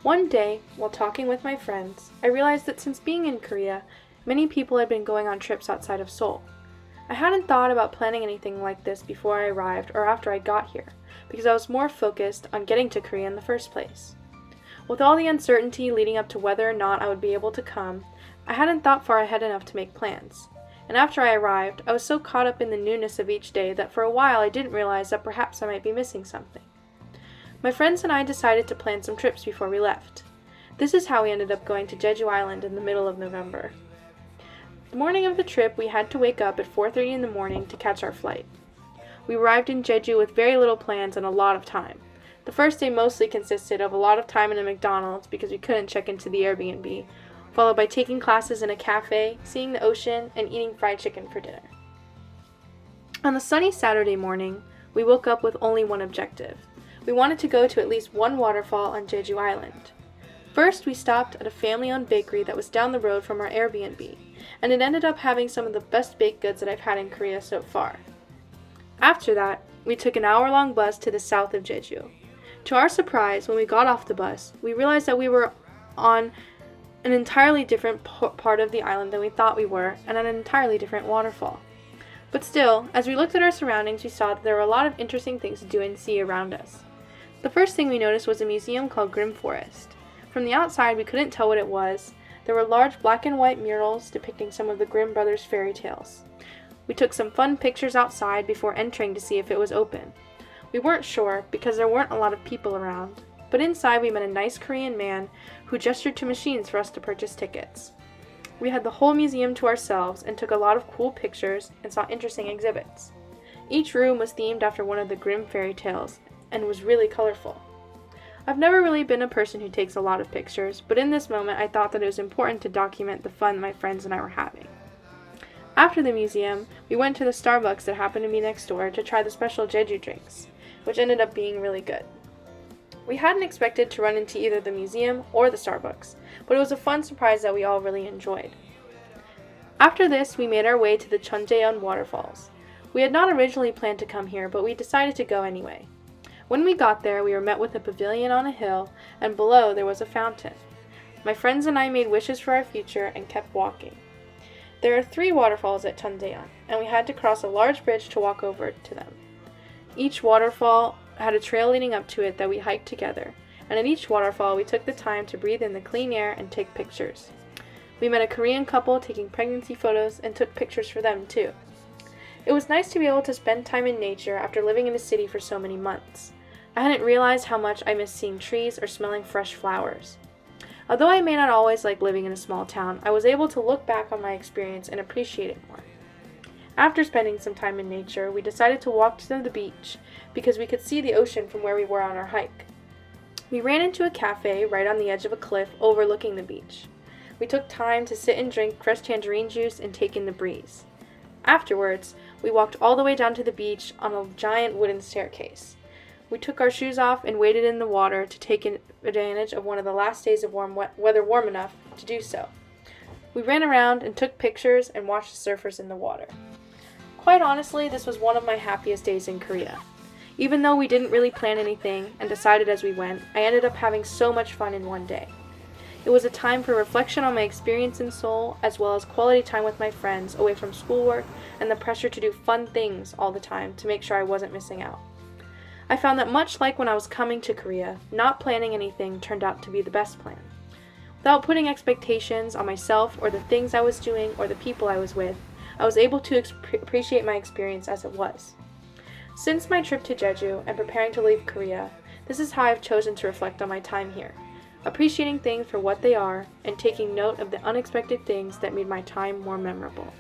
One day, while talking with my friends, I realized that since being in Korea, many people had been going on trips outside of Seoul. I hadn't thought about planning anything like this before I arrived or after I got here, because I was more focused on getting to Korea in the first place. With all the uncertainty leading up to whether or not I would be able to come, I hadn't thought far ahead enough to make plans. And after I arrived, I was so caught up in the newness of each day that for a while I didn't realize that perhaps I might be missing something. My friends and I decided to plan some trips before we left. This is how we ended up going to Jeju Island in the middle of November. The morning of the trip, we had to wake up at 4:30 in the morning to catch our flight. We arrived in Jeju with very little plans and a lot of time. The first day mostly consisted of a lot of time in a McDonald's because we couldn't check into the Airbnb, followed by taking classes in a cafe, seeing the ocean, and eating fried chicken for dinner. On the sunny Saturday morning, we woke up with only one objective. We wanted to go to at least one waterfall on Jeju Island. First, we stopped at a family-owned bakery that was down the road from our Airbnb, and it ended up having some of the best baked goods that I've had in Korea so far. After that, we took an hour-long bus to the south of Jeju. To our surprise, when we got off the bus, we realized that we were on an entirely different part of the island than we thought we were, and at an entirely different waterfall. But still, as we looked at our surroundings, we saw that there were a lot of interesting things to do and see around us. The first thing we noticed was a museum called Grimm Forest. From the outside, we couldn't tell what it was. There were large black and white murals depicting some of the Grimm brothers' fairy tales. We took some fun pictures outside before entering to see if it was open. We weren't sure because there weren't a lot of people around, but inside we met a nice Korean man who gestured to machines for us to purchase tickets. We had the whole museum to ourselves and took a lot of cool pictures and saw interesting exhibits. Each room was themed after one of the Grimm fairy tales and was really colorful. I've never really been a person who takes a lot of pictures, but in this moment I thought that it was important to document the fun my friends and I were having. After the museum, we went to the Starbucks that happened to be next door to try the special Jeju drinks, which ended up being really good. We hadn't expected to run into either the museum or the Starbucks, but it was a fun surprise that we all really enjoyed. After this, we made our way to the Chonjeon waterfalls. We had not originally planned to come here, but we decided to go anyway. When we got there, we were met with a pavilion on a hill, and below there was a fountain. My friends and I made wishes for our future and kept walking. There are 3 waterfalls at Chonjeon, and we had to cross a large bridge to walk over to them. Each waterfall had a trail leading up to it that we hiked together, and at each waterfall we took the time to breathe in the clean air and take pictures. We met a Korean couple taking pregnancy photos and took pictures for them too. It was nice to be able to spend time in nature after living in a city for so many months. I hadn't realized how much I missed seeing trees or smelling fresh flowers. Although I may not always like living in a small town, I was able to look back on my experience and appreciate it more. After spending some time in nature, we decided to walk to the beach because we could see the ocean from where we were on our hike. We ran into a cafe right on the edge of a cliff overlooking the beach. We took time to sit and drink fresh tangerine juice and take in the breeze. Afterwards, we walked all the way down to the beach on a giant wooden staircase. We took our shoes off and waded in the water to take advantage of one of the last days of weather warm enough to do so. We ran around and took pictures and watched the surfers in the water. Quite honestly, this was one of my happiest days in Korea. Even though we didn't really plan anything and decided as we went, I ended up having so much fun in one day. It was a time for reflection on my experience in Seoul, as well as quality time with my friends away from schoolwork and the pressure to do fun things all the time to make sure I wasn't missing out. I found that much like when I was coming to Korea, not planning anything turned out to be the best plan. Without putting expectations on myself or the things I was doing or the people I was with, I was able to appreciate my experience as it was. Since my trip to Jeju and preparing to leave Korea, this is how I've chosen to reflect on my time here, appreciating things for what they are and taking note of the unexpected things that made my time more memorable.